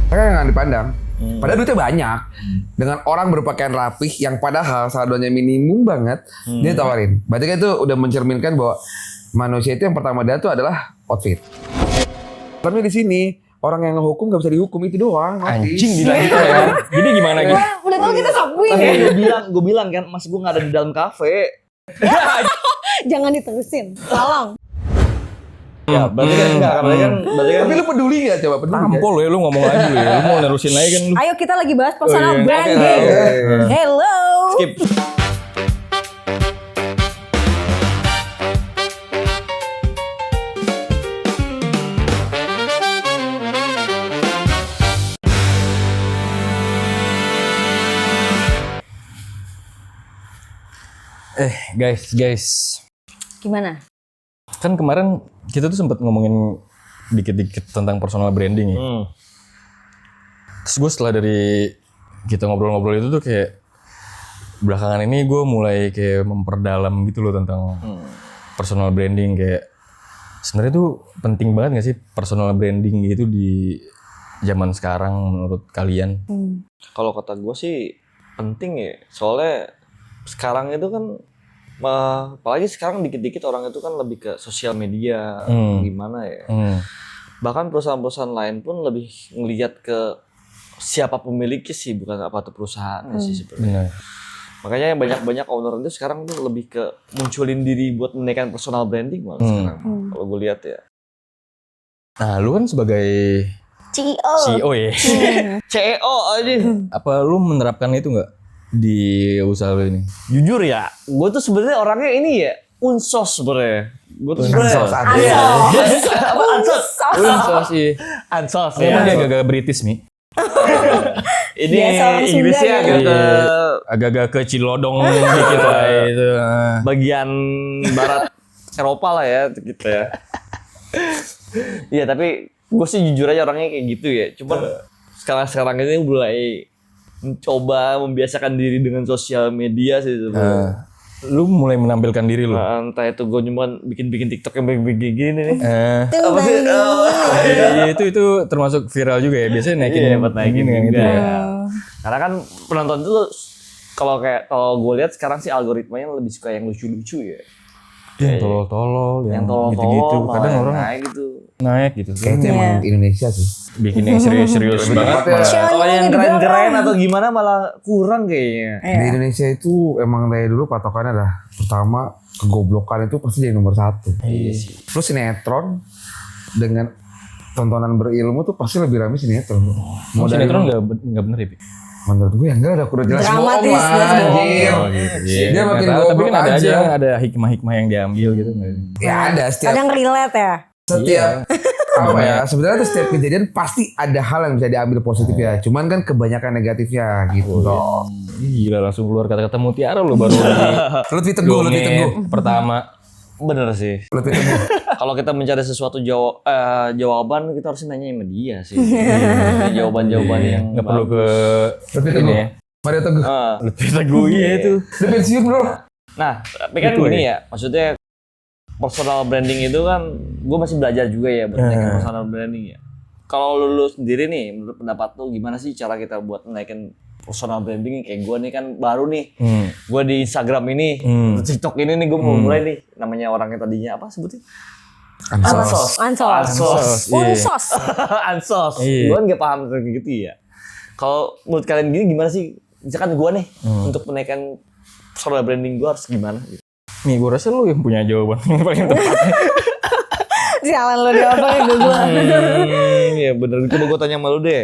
Mereka nggak dipandang. Padahal duitnya banyak. Dengan orang berpakaian rapih yang padahal saldonya minimum banget, dia tawarin. Berarti kan itu udah mencerminkan bahwa manusia itu yang pertama dia tuh adalah outfit. Tapi di sini orang yang ngehukum nggak bisa dihukum, itu doang. Anjing gila gitu ya. Jadi gimana gitu? Udah tau kita sapuin Tapi ya. gue bilang kan, mas gue nggak ada di dalam kafe. Jangan diterusin. Tolong. Ya, berarti kan Tapi lu peduli nggak? Coba peduli. Tampol ya, lu ngomong lagi lu ya. Lu mau nerusin lagi kan lu. Ayo kita lagi bahas personal iya. branding. Oke. Hello. Skip. Guys. Gimana? Kan kemarin kita tuh sempat ngomongin dikit-dikit tentang personal branding ya. Terus gue setelah dari kita ngobrol-ngobrol itu tuh kayak belakangan ini gue mulai kayak memperdalam gitu loh tentang personal branding. Kayak sebenarnya tuh penting banget gak sih personal branding gitu di zaman sekarang menurut kalian? Kalau kata gue sih penting ya, soalnya sekarang itu kan apalagi sekarang dikit-dikit orang itu kan lebih ke sosial media, gimana ya. Bahkan perusahaan-perusahaan lain pun lebih ngelihat ke siapa pemiliknya sih, bukan apa tuh perusahaannya sih sebenarnya. Makanya yang banyak owner itu sekarang tuh lebih ke munculin diri buat menaikkan personal branding malah sekarang. Kalau gue lihat ya. Nah lu kan sebagai CEO ya. CEO aja. Apa lu menerapkan itu nggak di usaha lu ini? Jujur ya, gue tuh sebenarnya orangnya ini ya unsos sebenarnya. Gue tuh sebenarnya Unsos sih. ansos Emang dia ya. agak-agak British nih. Ini Biasa orang Sunda Inggrisnya ya. agak ke Agak-agak ke Cilodong dikit lah itu. bagian barat Eropa lah ya gitu ya. Iya tapi gue sih jujur aja orangnya kayak gitu ya. Cuman sekarang ini mulai mencoba membiasakan diri dengan sosial media sih sebenarnya. Lu mulai menampilkan diri lu. Entah itu gue cuma bikin TikTok yang begini gini nih. Apa sih? Iya, itu termasuk viral juga ya. Biasanya naikin Iya, buat naikin ini, juga gitu ya. Karena kan penonton itu kalau gue lihat sekarang sih algoritmanya lebih suka yang lucu-lucu ya. Yang tolol-tolol, Yang gitu-gitu. tolol-tolol, Kadang orang naik gitu. naik gitu. Kayak itu emang Indonesia sih. Bikin yang serius-serius banget. Kalau yang keren-keren atau gimana malah kurang kayaknya. Di Indonesia itu emang dari dulu patokannya adalah pertama kegoblokan itu pasti jadi nomor 1. Iya sih. Terus sinetron dengan tontonan berilmu tuh pasti lebih ramai sinetron. Mau sinetron nggak bener ya, Pi? Menurut gue enggak ada udah jelas Dramatis, bohong jelas lah, bohong. anjir. Dia makin Nggak tahu, tapi goblok kan ada aja. ada hikmah-hikmah yang diambil gitu nggak? Ya ada setiap Kadang relate ya. apa ya sebenarnya tuh setiap kejadian pasti ada hal yang bisa diambil positif ya. Cuman kan kebanyakan negatifnya gitu loh. Gila langsung keluar kata-kata mutiara lu baru Lebih teguh, lebih teguh. pertama. Bener sih. Lebih teguh. Kalau kita mencari sesuatu jawaban kita harus nanya sama dia sih. Jawaban-jawaban yang Nggak perlu ke Lebih ini teguh. ya. Mario Teguh. Lebih teguh ya itu. Udah pensiun bro. Nah, tapi kan Itu gini ya, maksudnya personal branding itu kan gue masih belajar juga ya buat naikin personal branding ya. Kalau lu sendiri nih, menurut pendapat lu gimana sih cara kita buat naikin personal branding? Kayak gue nih kan baru nih, gue di Instagram ini, TikTok ini nih gue mau mulai nih, namanya orangnya tadinya apa sebutnya? Ansos. Unsos. Ansos. Iya. Gue kan gak paham kayak gitu ya. Kalau menurut kalian gini gimana sih? Misalkan gue nih untuk menaikkan personal branding gue harus gimana? Nih gue rasa lu yang punya jawaban yang paling tepat. Sialan lo diomongin ke gue. Iya bener, coba gue tanya sama lu deh.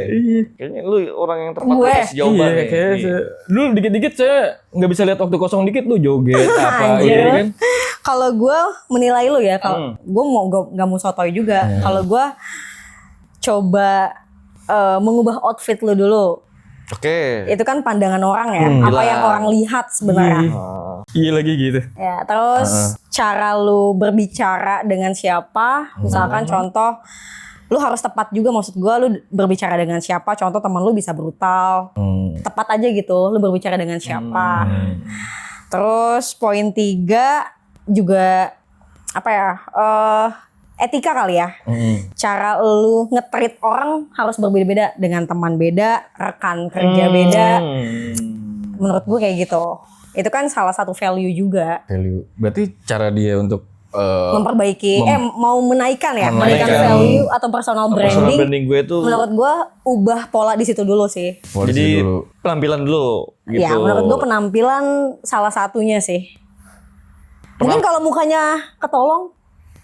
Kayaknya lu orang yang tepat Gue. atas jawaban Iya, nih. kayak dulu dikit-dikit saya nggak bisa lihat waktu kosong dikit lu joget apa Anjir. gitu kan. Kalau gue menilai lu ya, kalau gue nggak mau sotoy juga. Kalau gue coba mengubah outfit lu dulu. Oke. Itu kan pandangan orang ya, apa yang orang lihat sebenarnya. Iya lagi gitu. Ya, terus cara lu berbicara dengan siapa, misalkan contoh lu harus tepat juga, maksud gue lu berbicara dengan siapa, contoh teman lu bisa brutal, tepat aja gitu lu berbicara dengan siapa. Terus poin 3 juga apa ya, etika kali ya. Cara lu nge-treat orang harus berbeda-beda, dengan teman beda, rekan kerja beda. Menurut gue kayak gitu. Itu kan salah satu value juga. Value. Berarti cara dia untuk Memperbaiki, mau menaikkan value atau personal Personal branding. branding gue tuh Menurut gue ubah pola di situ dulu sih. jadi penampilan dulu gitu. Ya, menurut gue penampilan salah satunya sih. Mungkin kalau mukanya ketolong,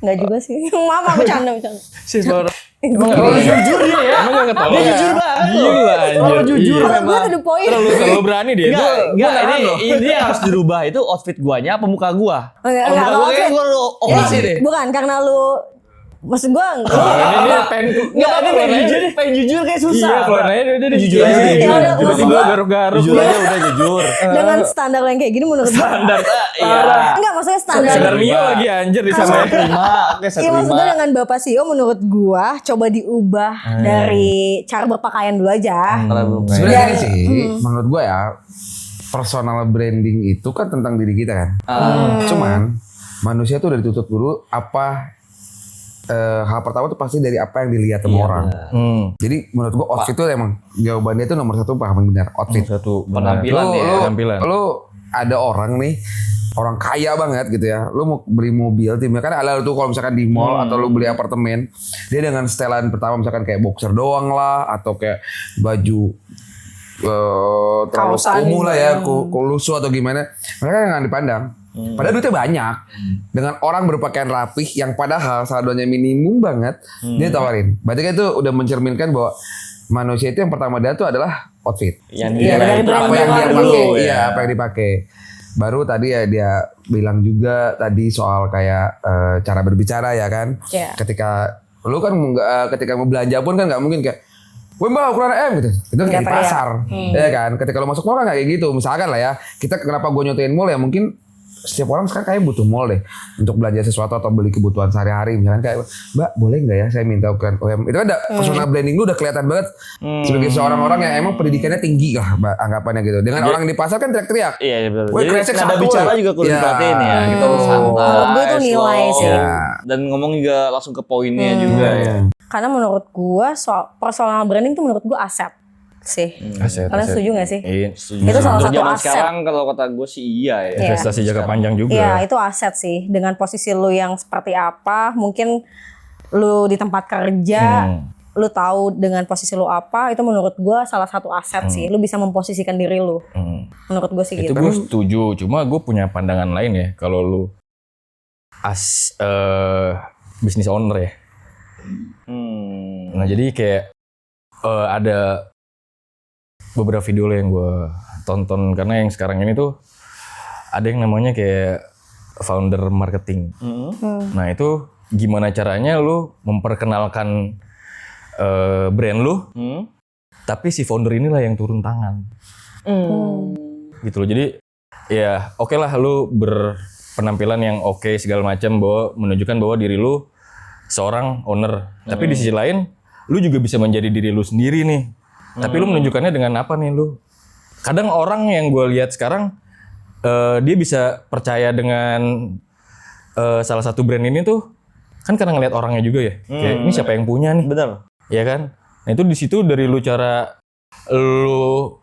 nggak juga sih. Maaf, bercanda. sih baru. Emang jujur dia ya. Emang gak ketolong. Dia jujur banget. Gila anjir. Terlalu jujur Kalau gue memang. to the point. Terlalu berani dia. Enggak, ini harus dirubah itu outfit guanya apa muka gua? Enggak, Muka gua outfit. kayak gua operasi deh. Bukan karena lu, maksud gue Ini dia pengen Enggak, ini pengen jujur kayak susah. Iya, kalau nanya dia Jujur jujur aja, aja. jujur. Ya, Tiba-tiba garuk-garuk. Jujur aja udah jujur. dengan standar yang kayak gini menurut gue. Standar iya. Enggak, maksudnya standar. Sadar Mio lagi anjir di sana. Terima, oke saya Iya, maksud gue terima. dengan Bapak CEO menurut gua coba diubah dari cara berpakaian dulu aja. Sebenarnya gini sih, menurut gue ya, personal branding itu kan tentang diri kita kan. Cuman manusia tuh udah ditutup dulu apa hal pertama tuh pasti dari apa yang dilihat sama orang. Jadi menurut gua outfit tuh emang jawabannya itu nomor satu paling benar, outfit. Satu Penampilan ya. Penampilan. Lu ada orang nih, orang kaya banget gitu ya. Lu mau beli mobil, timnya kan ada tuh kalau misalkan di mall atau lu beli apartemen, dia dengan setelan pertama misalkan kayak boxer doang lah atau kayak baju terlalu Kaosan kumuh lah gitu. ya, kulusu atau gimana. Mereka nggak dipandang. Padahal duitnya banyak. Dengan orang berpakaian rapih yang padahal saldonya minimum banget, dia tawarin. Berarti kan itu udah mencerminkan bahwa manusia itu yang pertama dia tuh adalah outfit. Yang Iya, dia dari Apa brand yang dia dulu. pakai, iya apa yang dipakai. Baru tadi ya dia bilang juga tadi soal kayak cara berbicara ya kan. Iya. Ketika lu kan ketika mau belanja pun kan nggak mungkin kayak "Woi mbak ukuran M" gitu. Itu kayak di teriak. pasar. Ya kan. Ketika lu masuk mall kan nggak kayak gitu. Misalkan lah ya. Kita kenapa gue nyotain mall ya mungkin setiap orang sekarang kayak butuh mall deh untuk belanja sesuatu atau beli kebutuhan sehari-hari. Misalkan kayak "Mbak boleh nggak ya saya minta ukuran OM." Itu kan personal branding lu udah kelihatan banget sebagai seorang orang yang emang pendidikannya tinggi lah anggapannya gitu. Dengan orang di pasar kan teriak-teriak. Iya betul. Woi, Jadi kresek nada satu, bicara ya. juga kudu Iya. diperhatiin ya. Kita harus santai. Menurut gue itu nilai slow. sih. Iya. Dan ngomong juga langsung ke poinnya juga ya. Karena menurut gua soal personal branding tuh menurut gua aset sih. Kalian setuju gak sih? Iya. Itu salah Untuk satu zaman aset. sekarang kalau kata gue sih iya ya. Investasi jangka panjang juga. Iya, itu aset sih. Dengan posisi lu yang seperti apa, mungkin lu di tempat kerja, lu tahu dengan posisi lu apa, itu menurut gua salah satu aset sih. Lu bisa memposisikan diri lu. Menurut gua sih Itu gitu. gue setuju, cuma gue punya pandangan lain ya. Kalau lu business owner ya. Nah jadi kayak ada beberapa video yang gue tonton karena yang sekarang ini tuh ada yang namanya kayak founder marketing. Nah itu gimana caranya lu memperkenalkan brand lu, tapi si founder inilah yang turun tangan. Gitu loh. Jadi ya oke lah lu berpenampilan yang oke segala macam bahwa menunjukkan bahwa diri lu seorang owner. Tapi di sisi lain lu juga bisa menjadi diri lu sendiri nih. Tapi lu menunjukkannya dengan apa nih lu? Kadang orang yang gue lihat sekarang dia bisa percaya dengan salah satu brand ini tuh kan karena ngeliat orangnya juga ya. Kayak ini siapa yang punya nih? Benar. Ya kan? Nah itu di situ dari lu cara lu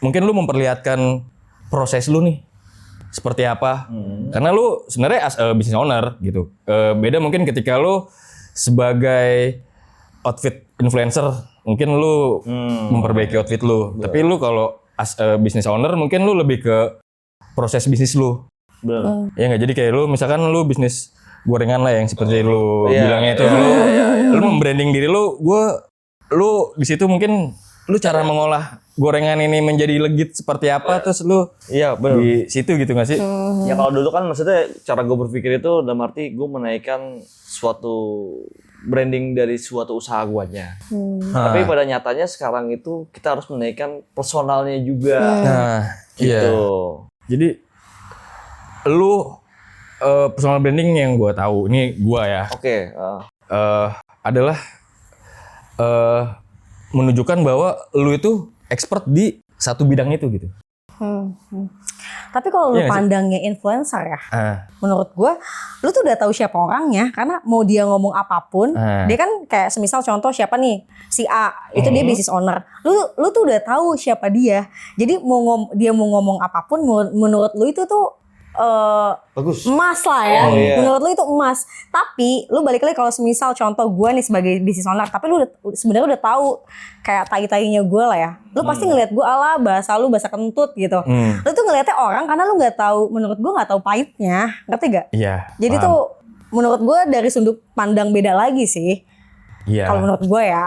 mungkin lu memperlihatkan proses lu nih seperti apa. Karena lu sebenarnya as a business owner gitu. Beda mungkin ketika lu sebagai outfit influencer, mungkin lu memperbaiki outfit lu. Tapi lu kalau as a business owner mungkin lu lebih ke proses bisnis lu. Benar. Ya nggak, jadi kayak lu misalkan lu bisnis gorengan lah yang seperti lu Iya, bilangnya itu, lu membranding diri lu, lu di situ mungkin lu cara mengolah gorengan ini menjadi legit seperti apa, terus lu Iya benar. di situ gitu nggak sih? Ya kalau dulu kan maksudnya cara gue berpikir itu dalam arti gue menaikkan suatu branding dari suatu usaha guanya. Tapi pada nyatanya sekarang itu kita harus menaikkan personalnya juga. Nah, iya. Gitu. Jadi lu personal branding yang gue tahu, ini gue ya, Oke. adalah menunjukkan bahwa lu itu expert di satu bidang itu gitu. Tapi kalau lu Iya nggak sih? pandangnya influencer ya, Ah, menurut gue, lu tuh udah tahu siapa orangnya karena mau dia ngomong apapun, dia kan kayak semisal contoh siapa nih si A itu dia business owner, lu tuh udah tahu siapa dia, jadi dia mau ngomong apapun, menurut lu itu tuh Bagus. emas lah ya, Oh, iya. menurut lu itu emas. Tapi lu balik lagi kalau semisal contoh gue nih sebagai business owner, tapi lu sebenarnya udah tahu kayak tai-tainya gue lah ya, lu pasti ngelihat gue ala bahasa lu bahasa kentut gitu. Lu tuh ngelihatnya orang karena lu nggak tahu, menurut gue nggak tahu pahitnya, ngerti gak? iya. Jadi paham. tuh menurut gue dari sudut pandang beda lagi sih. Iya. Kalau menurut gue ya.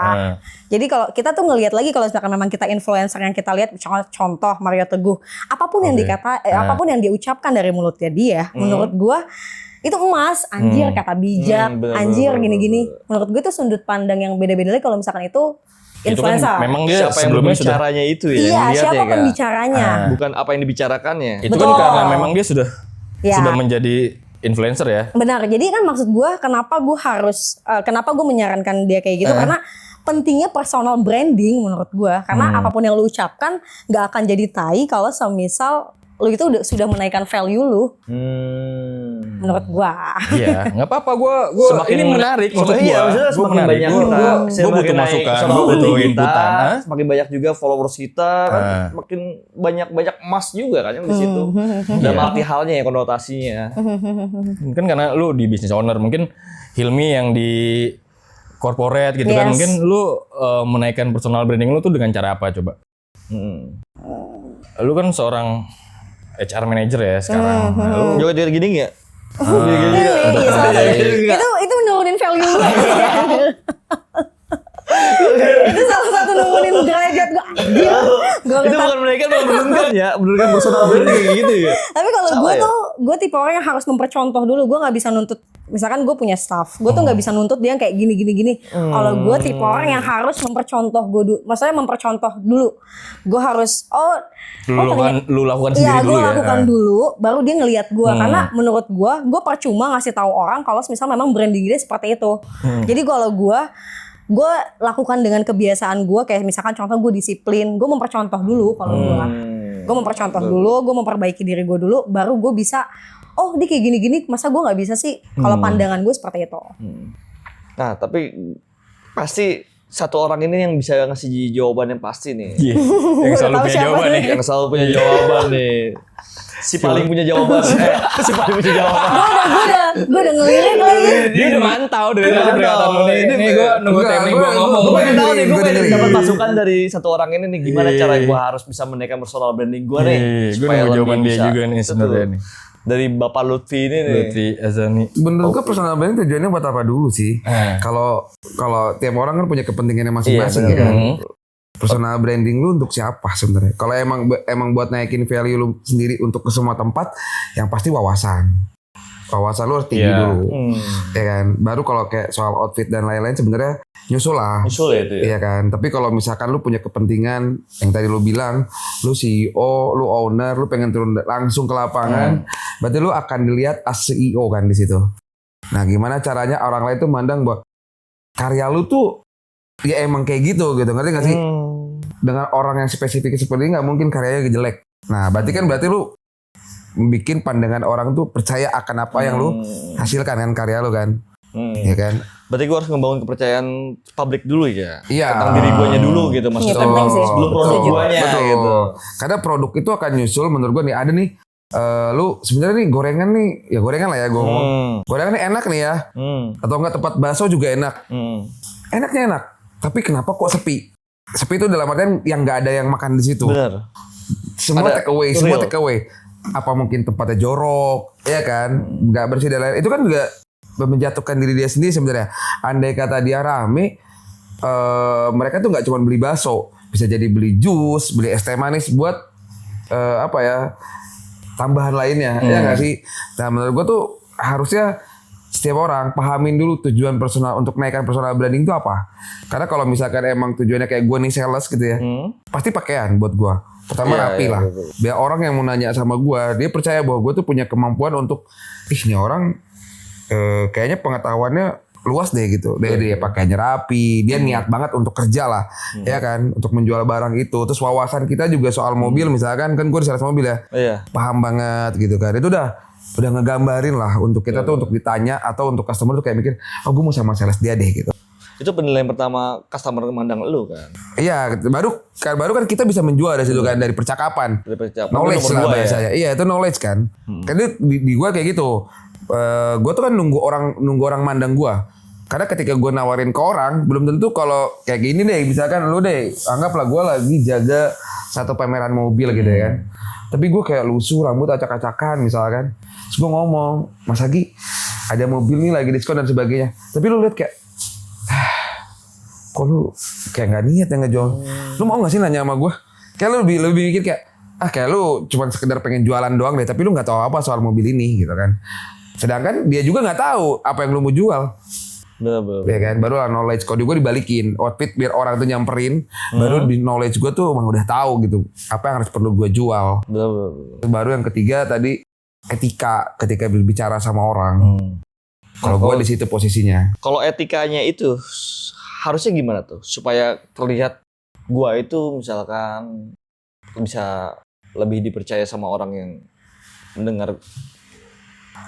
Jadi kalau kita tuh ngelihat lagi kalau misalkan memang kita influencer yang kita lihat contoh Mario Teguh, apapun yang apapun yang dia ucapkan dari mulutnya dia, menurut gue itu emas, anjir kata bijak, Bener, anjir bener, gini-gini. Menurut gue itu sudut pandang yang beda-beda lagi kalau misalkan itu Itu kan influencer. memang dia Siapa yang sebelumnya sudah. berbicaranya itu ya? Iya, dilihat siapa ya, Kak? pembicaranya? Bukan apa yang dibicarakannya. Itu Betul. kan karena memang dia sudah Ya. menjadi influencer ya. Benar, jadi kan maksud gue kenapa gue menyarankan dia kayak gitu karena pentingnya personal branding menurut gue, karena apapun yang lu ucapkan nggak akan jadi tai kalau semisal lu itu sudah menaikkan value lu menurut gue. Iya, nggak apa-apa. Gue Semakin ini menarik maksud gue. Iya, maksudnya semakin banyak Gue kita, butuh masukan, gue butuh kita, inputan. Hah? semakin banyak juga followers kita, kan makin banyak emas juga kan yang di situ. Dalam arti halnya ya konotasinya. Mungkin karena lu di business owner, mungkin Hilmi yang di corporate gitu kan, Yes. mungkin lu menaikkan personal branding lu tuh dengan cara apa coba? Lu kan seorang HR manager ya sekarang. Nah, lu Juga dia gini nggak? Iya, salah satu. Itu nurunin value lu. Itu salah satu nurunin derajat gue. Itu bukan menurunkan ya, menurunkan personal branding kayak gitu ya. Tapi kalau Salah gue ya? tuh, gue tipe orang yang harus mempercontoh dulu. Gue nggak bisa nuntut. Misalkan gue punya staff, gue tuh nggak bisa nuntut dia kayak gini. Kalau gue tipe orang yang harus mempercontoh gue dulu. Maksudnya mempercontoh dulu. Gue harus lu lakukan iya, sendiri dulu gue ya. lakukan dulu, baru dia ngelihat gue. Karena menurut gue percuma ngasih tahu orang kalau misal memang branding dia seperti itu. Jadi kalau gue lakukan dengan kebiasaan gue, kayak misalkan contoh gue disiplin, gue mempercontoh dulu kalau gue mempercontoh dulu, gue memperbaiki diri gue dulu, baru gue bisa. Oh dia kayak gini-gini, masa gue nggak bisa sih? Kalau pandangan gue seperti itu. Nah, tapi pasti satu orang ini yang bisa ngasih jawaban yang pasti nih. Iya. Yang selalu Tahu punya siapa jawaban nih? nih. Yang selalu punya jawaban nih. Si paling punya jawaban. Si paling punya jawaban. Gue udah ngelirik lagi. Dia udah mantau dari tadi perkataan lu nih. Ini gue nunggu Enggak, teknik gua- gue ngomong. Gue pengen tahu nih, gue Gua pengen dengerin. dapat masukan dari satu orang ini nih. Gimana cara gue harus bisa menaikkan personal branding gue nih. Gue supaya nunggu lebih jawaban dia bisa. juga nih sebenarnya Betul. nih. Dari Bapak Lutfi ini nih. Lutfi Azani. Menurut gue personal branding tujuannya buat apa dulu sih? Kalau tiap orang kan punya kepentingannya masing-masing ya kan. Personal branding lu untuk siapa sebenarnya? Kalau emang buat naikin value lu sendiri untuk ke semua tempat, yang pasti wawasan lu harus tinggi dulu, ya kan. Baru kalau kayak soal outfit dan lain-lain sebenarnya nyusul lah. Nyusul ya itu ya. Iya kan. Tapi kalau misalkan lu punya kepentingan yang tadi lu bilang, lu CEO, lu owner, lu pengen turun langsung ke lapangan, berarti lu akan dilihat as CEO kan di situ. Nah, gimana caranya orang lain tuh mandang bahwa karya lu tuh ya emang kayak gitu, ngerti gak sih? Dengan orang yang spesifik seperti ini nggak mungkin karyanya jelek. Nah, berarti lu bikin pandangan orang tuh percaya akan apa yang lu hasilkan kan, karya lu kan, ya kan? Berarti gue harus ngebangun kepercayaan publik dulu ya. Iya. Tentang diri guanya dulu gitu Iya, maksudnya. penting sih. Sebelum produk Setuju. guanya Betul. gitu. Karena produk itu akan nyusul menurut gue nih, ada nih lu sebenarnya nih gorengan nih, ya gorengan lah ya gue ngomong. Gorengan nih enak nih ya. Atau enggak tempat bakso juga enak. Enaknya enak. Tapi kenapa kok sepi? Sepi itu dalam artian yang nggak ada yang makan di situ. Bener. Semua Ada take away, real. semua take away. Apa mungkin tempatnya jorok, ya kan? Nggak bersih dan lain. Itu kan juga menjatuhkan diri dia sendiri sebenarnya. Andai kata dia rame, mereka tuh nggak cuma beli bakso, bisa jadi beli jus, beli es teh manis buat apa ya, tambahan lainnya, ya nggak sih? Nah menurut gua tuh harusnya setiap orang pahamin dulu tujuan personal untuk naikkan personal branding itu apa. Karena kalau misalkan emang tujuannya kayak gue nih sales gitu ya, pasti pakaian buat gue. Pertama rapi lah. Biar orang yang mau nanya sama gue, dia percaya bahwa gue tuh punya kemampuan untuk, ih ini orang kayaknya pengetahuannya luas deh gitu. Dia pakainya rapi, dia niat banget untuk kerja lah, ya kan, untuk menjual barang itu. Terus wawasan kita juga soal mobil misalkan, kan gue di sales mobil ya, paham banget gitu kan. Itu udah ngegambarin lah untuk kita tuh untuk ditanya atau untuk customer tuh kayak mikir, oh gue mau sama sales dia deh gitu. Itu penilaian pertama customer memandang lu kan. Iya, baru kan kita bisa menjual dari situ kan, dari percakapan. Knowledge Nomor lah dua bahasanya. Iya, itu knowledge kan. Karena di gua kayak gitu. Gua tuh kan nunggu orang mandang gua. Karena ketika gua nawarin ke orang, belum tentu kalau kayak gini deh, misalkan lu deh, anggaplah gua lagi jaga satu pameran mobil gitu ya kan. Tapi gua kayak lusuh, rambut acak-acakan misalkan. Terus gua ngomong, Mas Agi, ada mobil nih lagi diskon dan sebagainya. Tapi lu lihat kayak kok lu kayak gak niat yang ngejual. Lu mau gak sih nanya sama gue? Kayak lu lebih mikir kayak, kayak lu cuma sekedar pengen jualan doang deh, tapi lu gak tahu apa soal mobil ini gitu kan. Sedangkan dia juga gak tahu apa yang lu mau jual. Betul. Ya kan, baru lah knowledge code gue dibalikin. Outfit biar orang tuh nyamperin, baru di knowledge gue tuh emang udah tahu gitu apa yang harus perlu gue jual. Betul. Baru yang ketiga tadi, etika ketika berbicara sama orang. Kalau gue di situ posisinya. Kalau etikanya itu harusnya gimana tuh supaya terlihat gua itu misalkan bisa lebih dipercaya sama orang yang mendengar.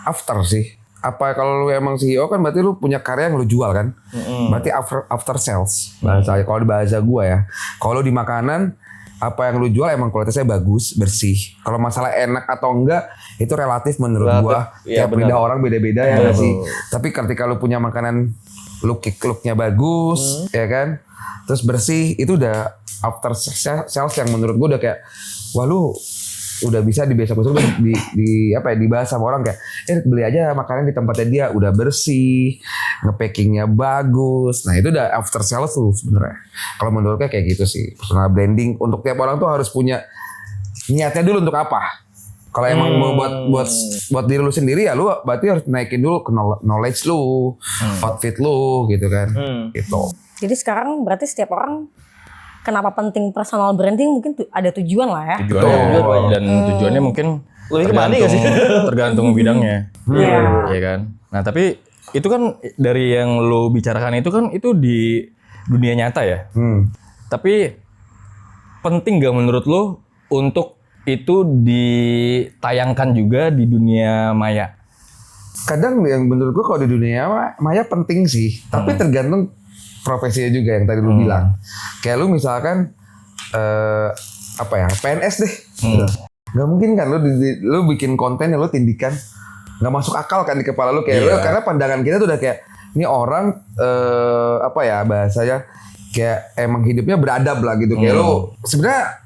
After sih. Apa kalau lu emang CEO kan berarti lu punya karya yang lu jual kan? Berarti after sales. Bahasa kalau di bahasa gua ya. Kalau di makanan apa yang lu jual emang kualitasnya bagus, bersih. Kalau masalah enak atau enggak itu relatif menurut gua. Ya, Tiap lidah orang beda-beda ya nggak sih. Tapi ketika lu punya makanan looknya bagus, ya kan, terus bersih, itu udah after sales yang menurut gue udah kayak, wah lu udah bisa besok-besok dibahas sama orang kayak, beli aja makanan di tempatnya dia, udah bersih, ngepackingnya bagus. Nah itu udah after sales tuh sebenarnya. Kalau menurut gue kayak gitu sih. Personal branding untuk tiap orang tuh harus punya niatnya dulu untuk apa. Kalau emang mau buat diri lu sendiri ya lu berarti harus naikin dulu ke knowledge lu, outfit lu gitu kan. Gitu. Jadi sekarang berarti setiap orang kenapa penting personal branding mungkin ada tujuan lah ya. Tujuannya dan tujuannya mungkin lebih kemana gak sih? Tergantung bidangnya. Iya. Iya kan. Nah tapi itu kan dari yang lo bicarakan itu kan itu di dunia nyata ya. Tapi penting gak menurut lo untuk itu ditayangkan juga di dunia maya? Kadang yang menurut gue kalau di dunia maya penting sih, tapi tergantung profesinya juga yang tadi lu bilang. Kayak lu misalkan PNS deh. Gak mungkin kan lu bikin konten yang lu tindikan, nggak masuk akal kan di kepala lu kayak lu, karena pandangan kita tuh udah kayak ini orang bahasanya kayak emang hidupnya beradab lah gitu. Kayak lu sebenarnya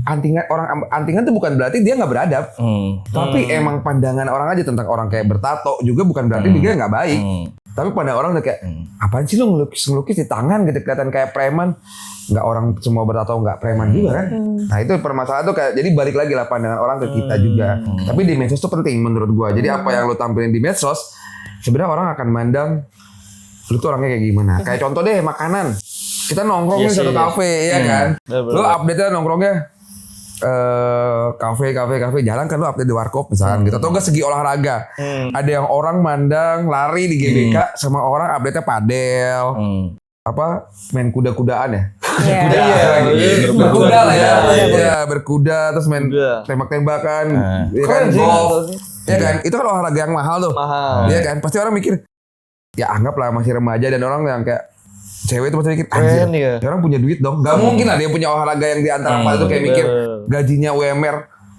antingan tuh bukan berarti dia nggak beradab, tapi emang pandangan orang aja tentang orang kayak bertato juga bukan berarti dia nggak baik. Tapi pada orang udah kayak apaan sih lu ngelukis di tangan gitu kelihatan kayak preman. Nggak, orang semua bertato nggak preman juga kan. Nah itu permasalahan tuh kayak jadi balik lagi lah pandangan orang ke kita juga. Tapi di medsos tuh penting menurut gua. Jadi apa yang lu tampilin di medsos sebenarnya orang akan mandang lu tuh orangnya kayak gimana. Kayak contoh deh makanan. Kita nongkrong di satu kafe ya kan. Lu update-nya nongkrongnya kafe jarang kan lu update di warkop misalkan gitu, atau enggak segi olahraga. Ada yang orang mandang lari di GBK sama orang update-nya padel, main kuda-kudaan ya. Berkuda lah ya, berkuda terus main tembak-tembakan, ya kan, golf, ya kan, itu kan olahraga yang mahal tuh, ya kan, pasti orang mikir ya anggaplah masih remaja dan orang yang kayak cewek itu pasti mikir, anjir, orang punya duit dong. Gak mungkin lah dia punya olahraga yang di antara empat itu kayak mikir gajinya UMR.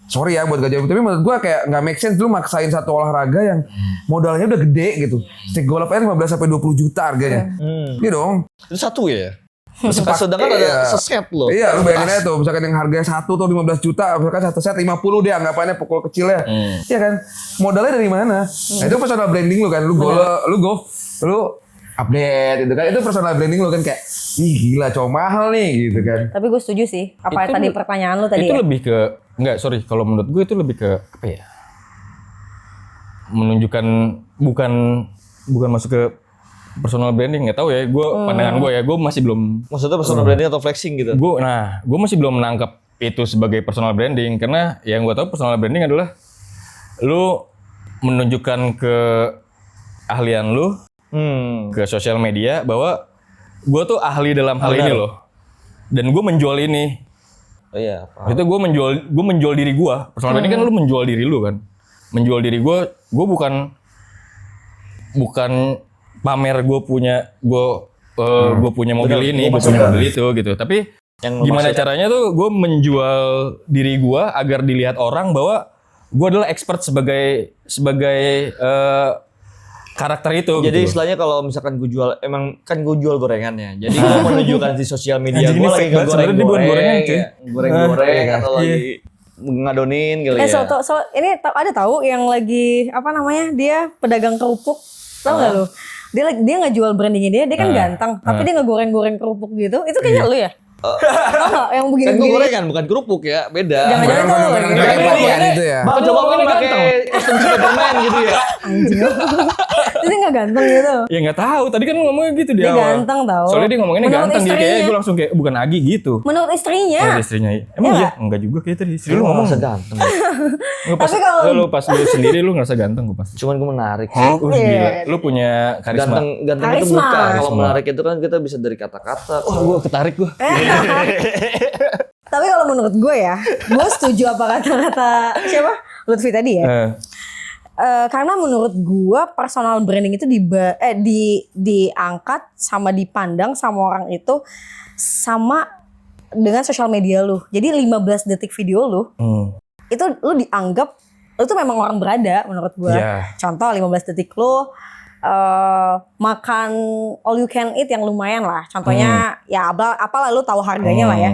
Sorry ya buat gaji, tapi menurut gue kayak gak make sense lu maksain satu olahraga yang modalnya udah gede gitu. Stick golf aja 15-20 juta harganya. Iya dong. Itu satu ya? Sedangkan ada seset loh. Iya, lu bayangin aja tuh, misalkan yang harganya 1 tuh 15 juta, misalkan satu set 50 dia anggapannya pukul kecilnya. Iya kan? Modalnya dari mana? Nah, itu personal branding lu kan. Lu update gitu kan. Itu personal branding lu kan kayak, ih gila cowok mahal nih gitu kan. Tapi gue setuju sih. Apa itu, tadi pertanyaan lu tadi itu ya? lebih ke, kalau menurut gue itu lebih ke apa ya? Menunjukkan bukan masuk ke personal branding, nggak tahu ya. Gue pandangan gue ya, gue masih belum. Maksudnya personal branding atau flexing gitu? Gue masih belum menangkap itu sebagai personal branding, karena yang gue tahu personal branding adalah lu menunjukkan ke ahlian lu ke sosial media bahwa gue tuh ahli dalam hal ini loh. Dan gue menjual ini. Oh iya. Paham. Itu gue menjual diri gue. Personal branding kan lu menjual diri lu kan. Menjual diri gue bukan pamer gue punya mobil ini, gue punya mobil itu gitu. Tapi gimana caranya tuh gue menjual diri gue agar dilihat orang bahwa gue adalah expert sebagai karakter itu. Jadi gitu. istilahnya kalau misalkan gue jual, emang kan gue jual gorengannya. Jadi gue menunjukkan di sosial media gue lagi goreng-goreng atau lagi ngadonin gitu ya. Ini ada tahu yang lagi apa namanya, dia pedagang kerupuk, tau nggak lu? Dia nggak jual brandingnya dia kan ganteng, tapi dia ngegoreng-goreng kerupuk gitu. Itu kayaknya lu ya? Tau nggak yang begini? Kan gue gorengan bukan kerupuk ya, beda. Jangan-jangan tuh itu ya. Bang coba gue pakai kostum Spiderman gitu ya. anjing. Jadi nggak ganteng gitu. Ya nggak tahu. Tadi kan ngomongnya gitu di Dia awal. ganteng tau. Soalnya dia ngomonginnya Menurut ganteng. Dia kayak istrinya. gue langsung kayak bukan Agi gitu. Menurut istrinya. Menurut istrinya. Emang iya? Enggak juga kayak tadi. Istri lu ngomong. Seganteng. Pas, Tapi kalau- lu pas lu sendiri lu ngerasa ganteng gue pasti. Cuman gue menarik. Gila. Lu punya karisma. Ganteng itu Karisma. bukan. Kalau menarik itu kan kita bisa dari kata-kata. Gue ketarik gue. Tapi kalau menurut gue ya, gue setuju apa kata-kata siapa? Lutfi tadi ya. Karena menurut gue personal branding itu diangkat sama dipandang sama orang itu sama dengan sosial media lu. Jadi 15 detik video lu itu lu dianggap lu tuh memang orang berada menurut gue. Iya. Contoh 15 detik lu makan all you can eat yang lumayan lah. Contohnya ya apalah lu tahu harganya lah ya.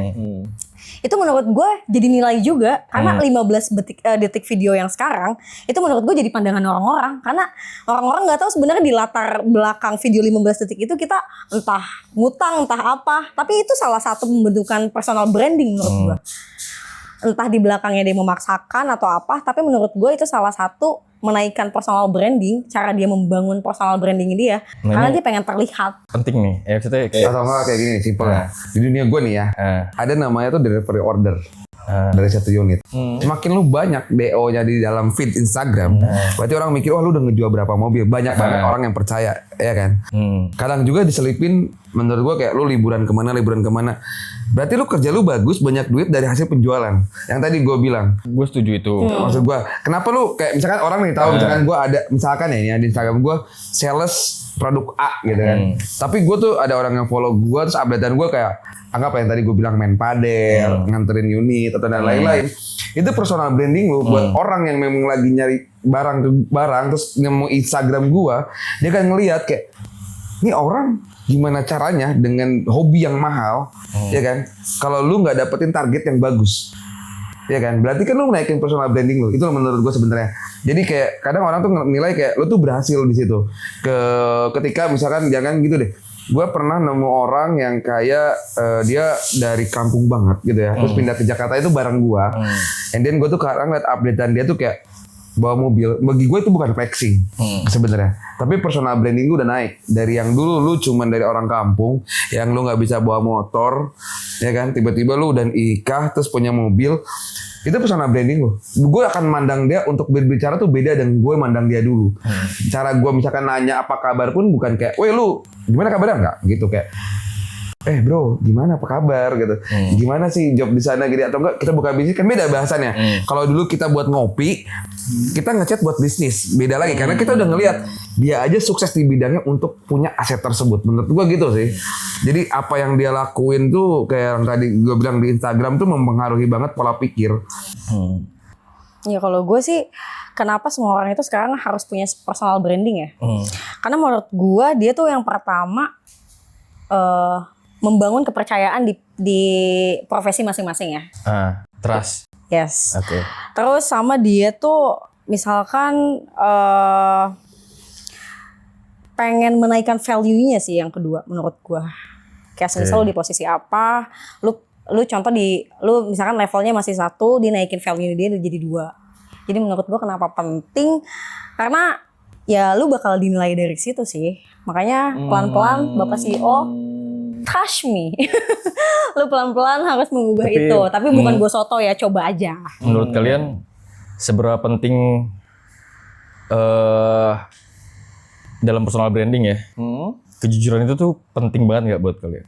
Itu menurut gue jadi nilai juga karena 15 detik video yang sekarang itu menurut gue jadi pandangan orang-orang karena orang-orang nggak tahu sebenarnya di latar belakang video 15 detik itu kita entah ngutang entah apa, tapi itu salah satu pembentukan personal branding menurut gue. Entah di belakangnya dia memaksakan atau apa, tapi menurut gue itu salah satu menaikkan personal branding, cara dia membangun personal branding dia karena dia pengen terlihat. Penting nih. Ya maksudnya kayak Atau enggak kayak gini, simpel. Di dunia gue nih ya, ada namanya tuh delivery order. Dari satu unit. Semakin lu banyak DO-nya di dalam feed Instagram, berarti orang mikir, wah lu udah ngejual berapa mobil. Banyak banget orang yang percaya, ya kan? Kadang juga diselipin, menurut gua kayak lu liburan kemana. Berarti lu kerja lu bagus, banyak duit dari hasil penjualan. Yang tadi gua bilang. gue setuju itu. Maksud gua, kenapa lu kayak misalkan orang nih tahu, misalkan gua ada, misalkan ya di Instagram gua sales produk A gitu kan. Tapi gua tuh ada orang yang follow gua, terus updatean gua kayak anggap yang tadi gue bilang main padel, nganterin unit atau dan lain-lain. Itu personal branding lu buat orang yang memang lagi nyari barang terus nemu Instagram gua, dia kan ngelihat kayak ini orang gimana caranya dengan hobi yang mahal, ya kan? Kalau lu nggak dapetin target yang bagus, ya kan? Berarti kan lu naikin personal branding lu. Itu menurut gue sebenarnya. Jadi kayak kadang orang tuh nilai kayak lu tuh berhasil di situ. Ketika misalkan jangan gitu deh. Gue pernah nemu orang yang kayak dia dari kampung banget gitu ya, terus pindah ke Jakarta itu bareng gue, and then gue tuh kadang liat updatean dia tuh kayak bawa mobil. Bagi gue itu bukan flexing sebenarnya, tapi personal branding gue udah naik dari yang dulu lu cuman dari orang kampung yang lu nggak bisa bawa motor, ya kan, tiba-tiba lu udah nikah terus punya mobil. Itu personal branding lo. Gue akan mandang dia untuk berbicara tuh beda dengan gue mandang dia dulu. Cara gue misalkan nanya apa kabar pun bukan kayak, weh lu gimana kabarnya enggak? Gitu kayak, bro gimana apa kabar gitu. Gimana sih job di sana gitu atau enggak kita buka bisnis kan beda bahasannya. Kalau dulu kita buat ngopi, kita ngechat buat bisnis. Beda lagi karena kita udah ngelihat dia aja sukses di bidangnya untuk punya aset tersebut. Menurut gue gitu sih. Jadi apa yang dia lakuin tuh kayak yang tadi gue bilang di Instagram tuh mempengaruhi banget pola pikir. Ya kalau gue sih kenapa semua orang itu sekarang harus punya personal branding ya? Karena menurut gue dia tuh yang pertama membangun kepercayaan di profesi masing-masing ya. Trust. Yes. Oke. Terus sama dia tuh misalkan pengen menaikkan value-nya sih yang kedua menurut gua. Kayak misal lu di posisi apa, lu contoh lu misalkan levelnya masih 1, dinaikin value dia jadi 2. Jadi menurut gua kenapa penting? Karena ya lu bakal dinilai dari situ sih. Makanya pelan-pelan Bapak CEO trust me. Lu pelan-pelan harus mengubah itu. Tapi bukan gue soto ya, coba aja. Menurut kalian seberapa penting dalam personal branding ya, kejujuran itu tuh penting banget nggak buat kalian?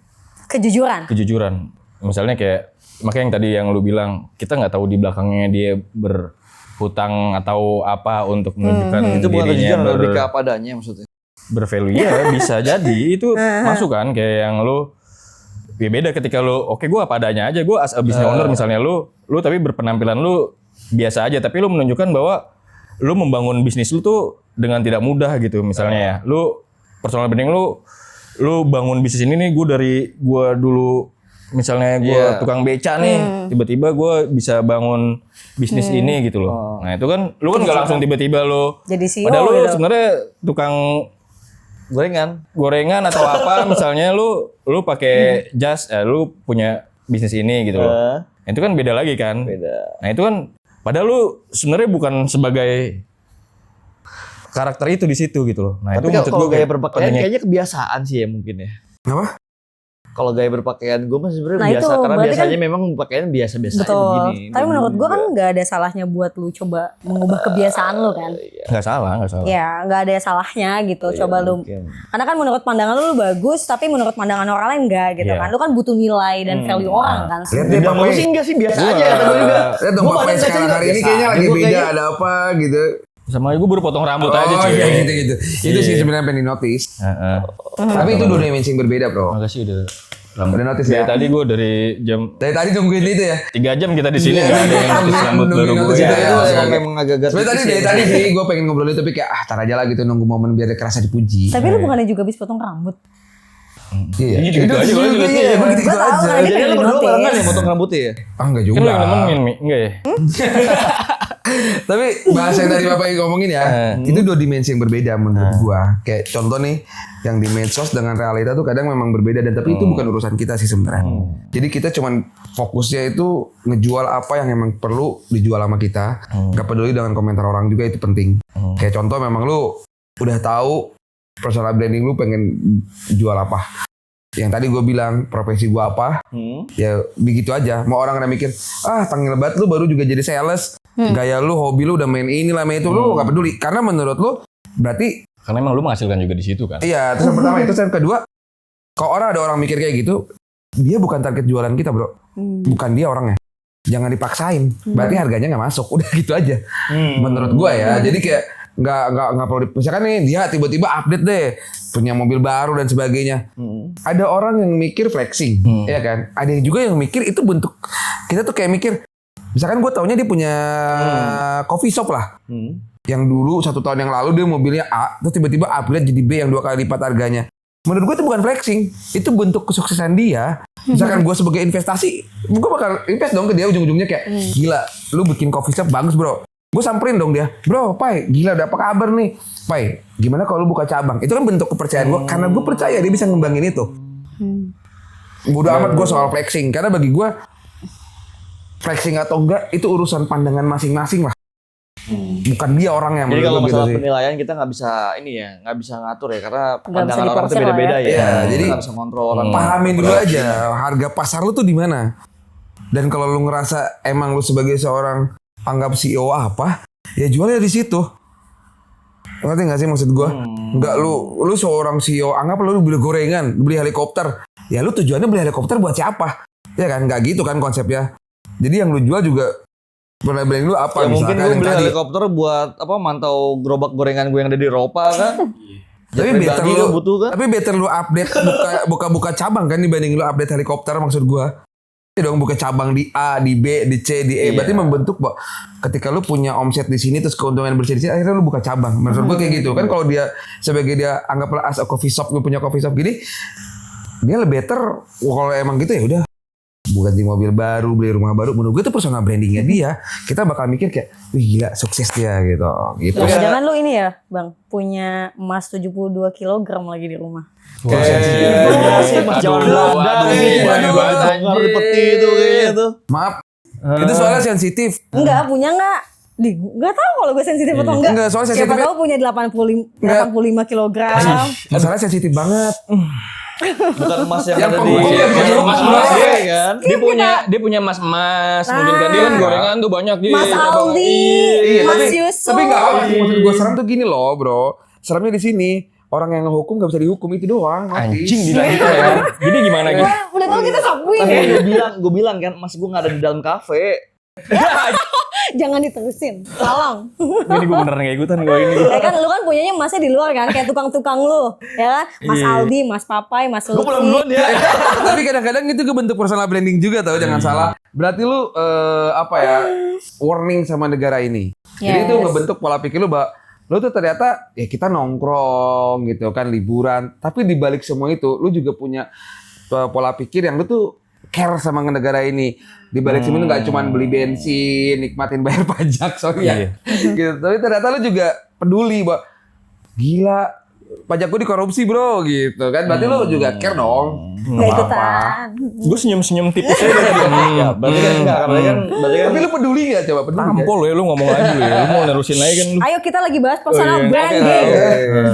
Kejujuran. Misalnya kayak makanya yang tadi yang lu bilang kita nggak tahu di belakangnya dia berhutang atau apa untuk menunjukkan Itu bukan dirinya kejujuran, lebih ke apa adanya maksudnya. bervalue ya bisa jadi itu masuk kan kayak yang lu ya beda ketika lu oke gue apa adanya aja gue as a business owner misalnya lu tapi berpenampilan lu biasa aja tapi lu menunjukkan bahwa lu membangun bisnis lu tuh dengan tidak mudah gitu misalnya ya lu personal branding lu bangun bisnis ini nih gue dulu misalnya gue tukang beca nih tiba-tiba gue bisa bangun bisnis ini gitu loh nah itu kan lu kan nggak langsung tiba-tiba lu Jadi CEO padahal lu gitu. sebenarnya tukang gorengan atau apa misalnya lu pakai jas lu punya bisnis ini gitu loh. Nah, itu kan beda lagi kan? Beda. Nah, itu kan padahal lu sebenarnya bukan sebagai karakter itu di situ gitu loh. Nah, Tapi itu maksud kalau gue gaya berpakaian pentingnya- kayaknya kebiasaan sih ya mungkin ya. Kenapa? Kalau gaya berpakaian gue masih sebenarnya Nah, biasa itu karena berarti biasanya memang pakaian biasa-biasa aja Betul. begini. Tapi menurut gue kan nggak ada salahnya buat lu coba mengubah kebiasaan lu kan. nggak salah. Ya nggak ada salahnya gitu. Coba lu. mungkin. Karena kan menurut pandangan lu bagus, tapi menurut pandangan orang lain enggak gitu Iya. kan. Lu kan butuh nilai dan value orang kan. Lihat deh Bidang Papai. gue sih enggak sih biasa aja kata gue juga. Lihat dong Gua Papai badan sekarang kecil hari ini biasa. kayaknya lagi Gua beda kayaknya- ada apa gitu. Sama gue baru potong rambut aja Oh cuy. iya gitu. Itu sih sebenarnya pengen di notice. Heeh. Tapi itu dua dimensi yang berbeda bro. Makasih udah Udah notice Dari ya. tadi gue dari jam Dari tadi nungguin itu ya. 3 jam kita di sini Iya, nggak ada yang notice rambut baru nungguin gue. notice itu Itu ya. yang memang agak-agak Sebenarnya tadi tipis dari ya. tadi sih gue pengen ngobrol itu tapi kayak tar aja lah gitu nunggu momen biar kerasa dipuji. Tapi lu bukannya juga habis potong rambut? Iya. Ini gitu aja, Iya, gitu. iya, emang gitu Gua tahu, aja. karena Jadi Ini lu berdua notice. barengan ya potong rambutnya ya? Ah enggak Kan juga. lu yang nemenin Mi, enggak ya? Tapi bahasa yang tadi Bapak ngomongin ya, itu dua dimensi yang berbeda menurut gua. Kayak contoh nih, yang di medsos dengan realita tuh kadang memang berbeda dan tapi itu bukan urusan kita sih sebenarnya. Jadi kita cuman fokusnya itu ngejual apa yang emang perlu dijual sama kita. Gak peduli dengan komentar orang juga itu penting. Kayak contoh memang lu udah tahu personal branding lu pengen jual apa. Yang tadi gue bilang profesi gue apa, ya begitu aja. Mau orang udah mikir, tangil banget lu baru juga jadi sales, gaya lu, hobi lu udah main ini lah, main itu, lu gak peduli. Karena menurut lu, berarti, Karena emang lu menghasilkan juga di situ kan. iya, terus yang pertama, itu yang kedua, kalau ada orang mikir kayak gitu, dia bukan target jualan kita bro, bukan dia orangnya. Jangan dipaksain, berarti harganya gak masuk, udah gitu aja. Menurut gue ya, jadi kayak, nggak perlu misalkan nih dia tiba-tiba update deh punya mobil baru dan sebagainya. Ada orang yang mikir flexing, ya kan? Ada yang juga yang mikir itu bentuk kita tuh kayak mikir, misalkan gue taunya dia punya coffee shop lah, yang dulu 1 tahun yang lalu dia mobilnya A, terus tiba-tiba upgrade jadi B yang 2 kali lipat harganya. Menurut gue itu bukan flexing, itu bentuk kesuksesan dia. Misalkan gue sebagai investasi, gue bakal invest dong ke dia ujung-ujungnya kayak gila, lu bikin coffee shop bagus bro. Gue samperin dong dia, bro, Pai, gila udah apa kabar nih? Pai, gimana kalau lu buka cabang? Itu kan bentuk kepercayaan gue, karena gue percaya dia bisa ngembangin itu. Bodoh amat gue soal flexing, karena bagi gue flexing atau enggak itu urusan pandangan masing-masing lah. Bukan dia orang yang Jadi kalau menurut gue masalah gitu sih. penilaian kita nggak bisa ini ya, nggak bisa ngatur ya karena bisa pandangan orang itu diporsir lah beda-beda ya. ya. Iya, Jadi jadi nggak bisa kontrol orang. Pahamin dulu aja harga pasar lu tuh di mana. Dan kalau lu ngerasa emang lu sebagai seorang anggap CEO apa, ya jualnya di situ. Ngerti gak sih maksud gue? Enggak lu seorang CEO, anggap lu beli gorengan, beli helikopter. Ya lu tujuannya beli helikopter buat siapa? Ya kan, nggak gitu kan konsepnya. Jadi yang lu jual juga branding lu apa? Ya mungkin misalkan gue yang beli tadi. helikopter buat apa mantau gerobak gorengan gue yang ada di Eropa kan. Tapi Jet better pribadi lu, kan butuh kan. tapi better lu update buka cabang kan dibanding lu update helikopter maksud gua. Ya dong buka cabang di A, di B, di C, di E. Berarti membentuk bahwa ketika lu punya omset di sini terus keuntungan bersih di sini akhirnya lu buka cabang. Menurut gua kayak gitu kan kalau dia sebagai dia anggaplah as a coffee shop, gue punya coffee shop gini, dia lebih better kalau emang gitu ya udah ganti mobil baru, beli rumah baru. Menurut gue itu personal brandingnya dia. Kita bakal mikir kayak, wih gila sukses dia gitu. Jangan lu ini ya Bang, punya emas 72 kilogram lagi di rumah. Mas Jawa Belanda nih. Ngerti peti itu kayaknya tuh. Maaf, itu soalnya sensitif. Enggak, punya enggak? Enggak tahu kalau gue sensitif atau enggak. Enggak, soalnya Siapa sensitifnya- tahu punya 85 kilogram. Masalahnya sensitif banget. Bukan emas yang Yang ada di penghubung yang Mas emas kan. Dia punya emas-emas, mungkin kan dia kan gorengan tuh banyak di Mas Aldi, Iya, Mas tapi Yusuf. nggak apa. Maksud gue serem tuh gini loh, bro. Seremnya di sini. orang yang ngehukum gak bisa dihukum itu doang. Anjing dilanjut ya. Jadi gimana gitu? Udah tau kita sapuin Kan ya. gue bilang kan, mas gue nggak ada di dalam kafe. Jangan diterusin. Tolong. Ini gue beneran gak ikutan gue ini. Ya kan lu kan punyanya masnya di luar kan kayak tukang-tukang lu, ya kan? Mas Aldi, Mas Papai, Mas Gue pulang Lutfi. duluan ya. Tapi kadang-kadang itu ke bentuk personal branding juga tau, jangan salah. Berarti lu warning sama negara ini. Jadi itu Yes. ngebentuk pola pikir lu bahwa lu tuh ternyata ya kita nongkrong gitu kan, liburan. Tapi di balik semua itu lu juga punya pola pikir yang lu tuh care sama negara ini. Di balik semua itu nggak cuma beli bensin, nikmatin bayar pajak, sorry ya. Gitu. Tapi ternyata lu juga peduli bahwa gila pajak gue dikorupsi bro gitu kan. Berarti lu juga care dong. Gak ikutan. Gue senyum-senyum tipis aja tadi. Ya, berarti kan enggak, berarti kan Tapi lu peduli gak coba? Peduli nggak? Tampol ya lu ngomong lagi ya. Lu mau nerusin lagi kan lu. Ayo kita lagi bahas personal iya. branding.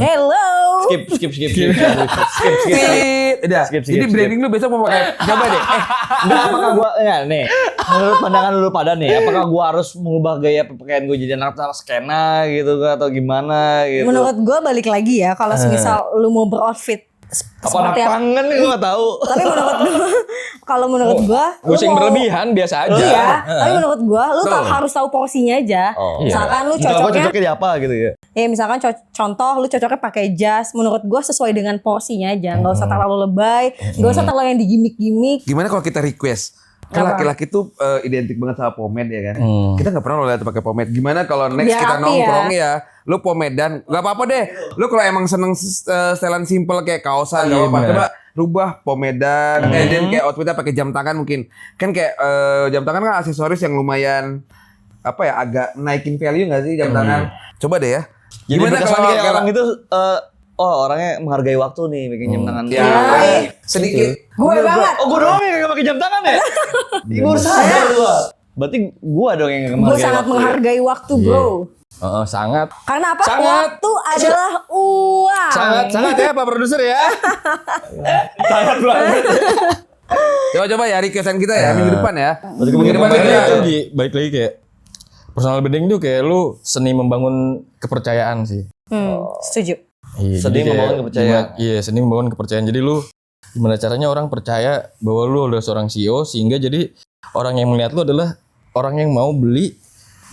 Hello. skip. Udah. Skip. Jadi branding lu besok mau pakai coba deh. Enggak, apakah gua nih, menurut pandangan lu pada nih, apakah gua harus mengubah gaya pakaian gua jadi anak skena gitu atau gimana gitu? Menurut gue balik lagi ya, kalau misal lu mau beroutfit apa seperti apa. pangan nih gua nggak tahu. Tapi menurut gue, kalau menurut gue, Gue sing berlebihan biasa aja. Iya, tapi menurut gue, lu harus tahu porsinya aja. Misalkan lu Kalau gua cocoknya, cocoknya di apa gitu ya? ya misalkan contoh lu cocoknya pakai jas. Menurut gue sesuai dengan porsinya aja, nggak usah terlalu lebay, nggak usah terlalu yang digimik-gimik. Gimana kalau kita request? Kan Apa? laki-laki tuh identik banget sama pomade ya kan. Kita nggak pernah lo lihat pakai pomade. Gimana kalau next Biar kita rapi nongkrong ya, lu pomedan, nggak apa-apa deh. Lu kalau emang seneng setelan simple kayak kaosan, nggak apa-apa. Coba rubah pomedan, dan kayak outfitnya pakai jam tangan mungkin. Kan kayak jam tangan kan aksesoris yang lumayan agak naikin value nggak sih jam tangan? Coba deh ya. Jadi Gimana berkesan kalau kayak orang itu orangnya menghargai waktu nih bikin jam tangan. ya sedikit. Gue banget. Oh, gua doang yang gak pakai jam tangan ya? Gua sadar gua. Berarti gua dong yang gak Gue menghargai sangat waktu. menghargai waktu, bro. Sangat. Karena apa? Sangat. Waktu adalah uang. Sangat ya Pak Produser ya. Sangat banget. Coba ya requestan kita ya minggu depan ya. Minggu depan kita itu balik lagi kayak personal branding tuh kayak lu seni membangun kepercayaan sih. Setuju. Iya, Seni jadi kayak membangun kepercayaan. Iya, seni membangun kepercayaan. Jadi lu gimana caranya orang percaya bahwa lu adalah seorang CEO sehingga jadi orang yang melihat lu adalah orang yang mau beli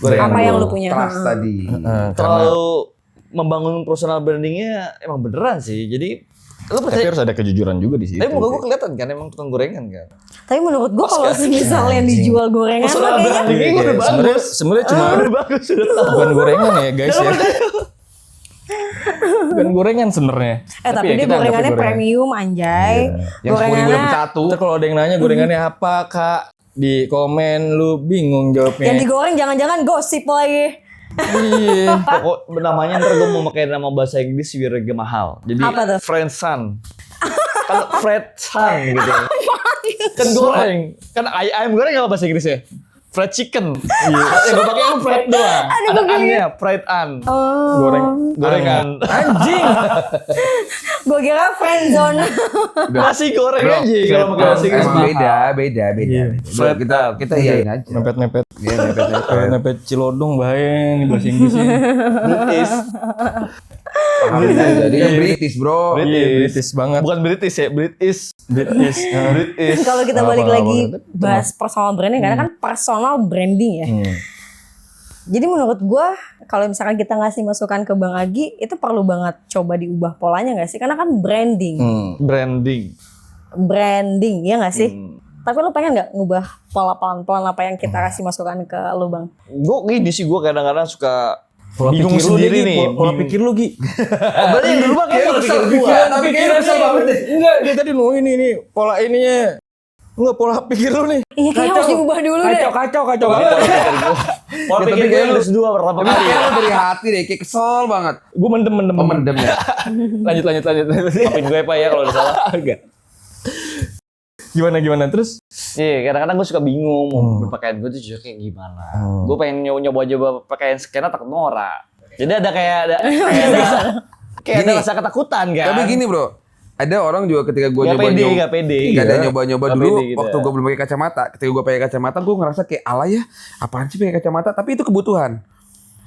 Apa yang lu punya? Trust tadi. karena Terlalu membangun personal brandingnya emang beneran sih. Jadi lu tapi percaya. harus ada kejujuran juga di situ. Tapi muka gua kelihatan kan emang tukang gorengan kan. Tapi menurut gue kalau misalnya dijual gorengan Personal mah kayaknya branding udah bagus. Sebenarnya cuma Bagus sudah. bukan gorengan ya guys ya. Bukan gorengan sebenarnya. tapi ya dia kita anggapnya gorengannya gorengan. premium anjay. Yang 10.000 Gorengannya dapat satu. Ntar kalau ada yang nanya gorengannya apa kak di komen lu bingung yang jawabnya. digoreng jangan-jangan gosip lagi. Iya. Pokok namanya ntar gue mau pakai nama bahasa Inggris biar gak mahal. Jadi Apa tuh? French Sun. Kan Fred Sun gitu. Kan goreng. Kan ayam goreng apa bahasa Inggrisnya? Fried chicken. Iya. Yang gue pakai yang fried doang. Ada an-nya, fried an. Gorengan. Anjing. Gue kira friendzone. Nasi goreng aja kalau pakai nasi Inggris. Emang beda. Fred Kita iyain aja. Mepet-mepet. Iya, mepet. Mepet cilodong bahaya nih bahasa Inggrisnya. British. Pahamin aja. Dia kan British bro. Iya, British banget. Bukan British ya, British. British. British. Kalau kita balik Apa-apa. lagi bahas personal branding karena kan personal branding ya. Jadi menurut gue kalau misalkan kita ngasih masukan ke Bang Agi itu perlu banget coba diubah polanya nggak sih? Karena kan branding, branding ya nggak sih? Tapi lu pengen nggak ngubah pola pelan-pelan apa yang kita kasih masukan ke lu Bang? Gue gini sih, gue kadang-kadang suka Pola bingung pikir lu sendiri Gi. nih. Pola pikir lu Gi. Berarti yang dulu kayak pola pikir gue. Tapi kayaknya kesel banget deh. Enggak, dia tadi mau ini nih pola ininya. Enggak pola pikir lu nih. Iya kayaknya harus diubah dulu deh. Kacau banget. Pola pikir gue nulis dua pertama Tapi kali. kayaknya lu dari hati deh, kayak kesel banget. Gue mendem. Mendem ya. Lanjut. Maafin gue Pak ya kalau udah salah. Enggak. Gimana terus? Iya, kadang-kadang gue suka bingung mau berpakaian gue tuh kayak gimana. Gue pengen nyoba pakaian skena takut norak. Jadi ada kayak ada rasa ketakutan kan. Tapi gini bro, ada orang juga ketika gue Gak nyoba-nyoba. pede. Gak ada nyoba-nyoba Gak dulu pede gitu waktu ya. gue belum pakai kacamata. Ketika gue pakai kacamata, gue ngerasa kayak ala ya, apaan sih pakai kacamata? Tapi itu kebutuhan.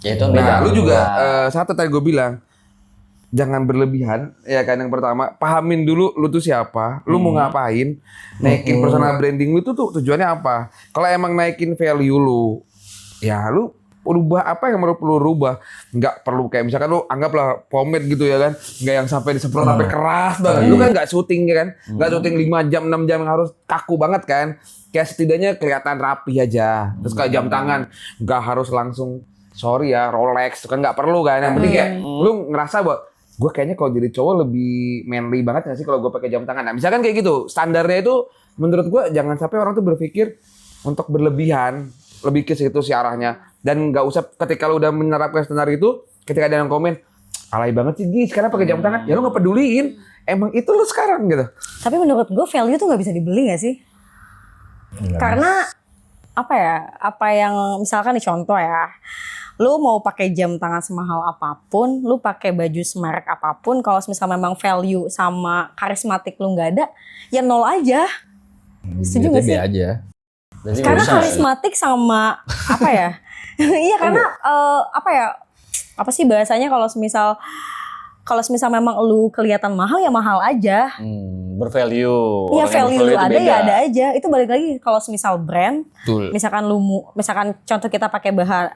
Ya itu Nah, lu juga satu tadi gue bilang, jangan berlebihan, ya kan yang pertama. Pahamin dulu lu tuh siapa, lu mau ngapain, naikin personal branding lu tuh tujuannya apa. Kalau emang naikin value lu, ya lu rubah apa yang perlu rubah. Nggak perlu kayak misalkan lu anggaplah pomade gitu ya kan, nggak yang sampai disemprot sampai keras banget. Lu kan nggak syuting ya kan, nggak syuting 5 jam 6 jam harus kaku banget kan. Kayak setidaknya kelihatan rapi aja. Terus kayak jam tangan nggak harus langsung sorry ya Rolex itu kan nggak perlu kan. Yang penting kayak lu ngerasa bahwa gue kayaknya kalau jadi cowok lebih manly banget nggak sih kalau gue pakai jam tangan. Nah misalkan kayak gitu standarnya itu menurut gue jangan sampai orang tuh berpikir untuk berlebihan, lebih ke situ sih arahnya. Dan nggak usah ketika lu udah menerapkan standar itu, ketika ada yang komen alay banget sih Gi sekarang pakai jam tangan, ya lu nggak peduliin. Emang itu lu sekarang gitu. Tapi menurut gue value tuh nggak bisa dibeli nggak sih? Karena apa ya? Apa yang misalkan nih contoh ya, lu mau pakai jam tangan semahal apapun, lu pakai baju semerek apapun, kalau misal memang value sama karismatik lu nggak ada, ya nol aja. Setuju nggak sih? aja. Karena karismatik sama apa ya? Iya karena apa ya? Apa sih bahasanya kalau misal memang lu kelihatan mahal ya mahal aja. Bervalue. Iya Orang yang value lu itu ada beda. ya ada aja. Itu balik lagi kalau misal brand, Betul. misalkan contoh kita pakai bahan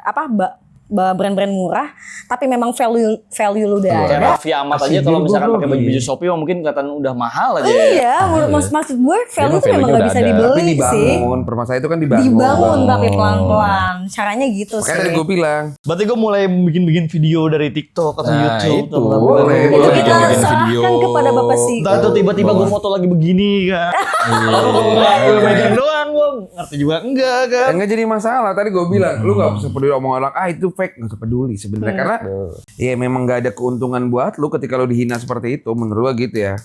brand-brand murah, tapi memang value lu udah Kayak ada. Raffi Ahmad aja kalau misalkan pakai baju Shopee mungkin kelihatan udah mahal aja. Iya, maksud gue value tuh memang value-nya gak udah bisa ada. dibeli Tapi sih. dibangun, permasalahan itu kan dibangun. Dibangun tapi pelan-pelan. Caranya gitu Makanya sih. tadi gue bilang, Berarti gue mulai bikin video dari TikTok atau Nah, YouTube. itu. Boleh. Itu Boleh kita bikin video. serahkan kepada Bapak CEO. Ntar tuh tiba-tiba gue foto lagi begini kan. Gue megang doang, gue ngerti juga enggak kan. enggak jadi masalah. Tadi gue bilang, lu nggak usah peduli omongan orang, itu fake, nggak usah peduli sebenarnya. Karena ya memang nggak ada keuntungan buat lu ketika lu dihina seperti itu. Menurut gue gitu ya.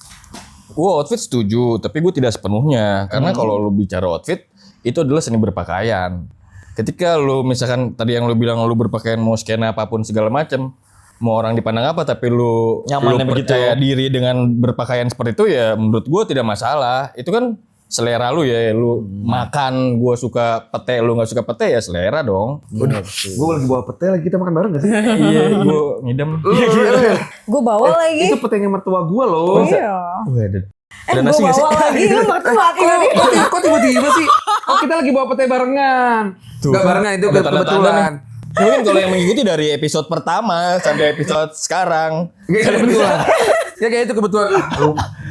Gue outfit setuju, tapi gue tidak sepenuhnya. Karena kalau lu bicara outfit, itu adalah seni berpakaian. Ketika lu misalkan tadi yang lu bilang lu berpakaian mau skena apapun segala macam, mau orang dipandang apa, tapi lu Nyamannya begitu. percaya diri dengan berpakaian seperti itu ya menurut gue tidak masalah. Itu kan selera lu ya, lu makan, gue suka pete, lu nggak suka pete ya selera dong. Gue lagi bawa pete lagi, kita makan bareng gak sih? Iya, gue ngidam. Gue bawa lagi. Itu petenya mertua gue loh. Iya. Ada Gue nasi nggak sih? bawa lagi. Lu mertua tiba-tiba. Kok tiba-tiba sih? Oh kita lagi bawa pete barengan. Gak barengan itu Ada tanda-tanda kebetulan. Mungkin kalau yang mengikuti dari episode pertama sampai episode sekarang, Gak kebetulan. Ya kayak itu kebetulan.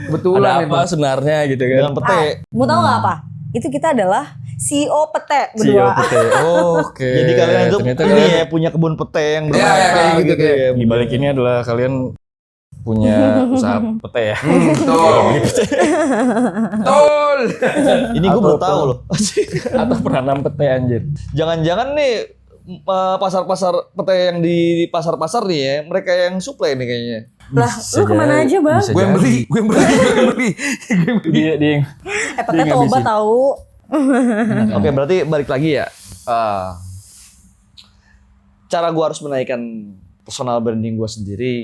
Kebetulan ada itu. apa sebenarnya gitu kan? Dengan pete. Mau tahu nggak apa? Itu kita adalah CEO pete CEO berdua. pete. Oh, oke. Jadi kalian itu ternyata ini kalian ya punya kebun pete yang Iya, ya, kayak gitu, kayak. ya. di balik ini adalah kalian punya usaha pete ya. Betul. Betul. Ini gue baru tahu loh. Atau penanam pete anjir. Jangan-jangan nih pasar-pasar pete yang di pasar-pasar nih ya, mereka yang supply nih kayaknya. Lah, lu kemana aja bang? Bisa Gue yang jadi. beli, gue yang beli, gue yang beli. Dia Pete tuh obat tahu. Oke, berarti balik lagi ya. Cara gue harus menaikkan personal branding gue sendiri.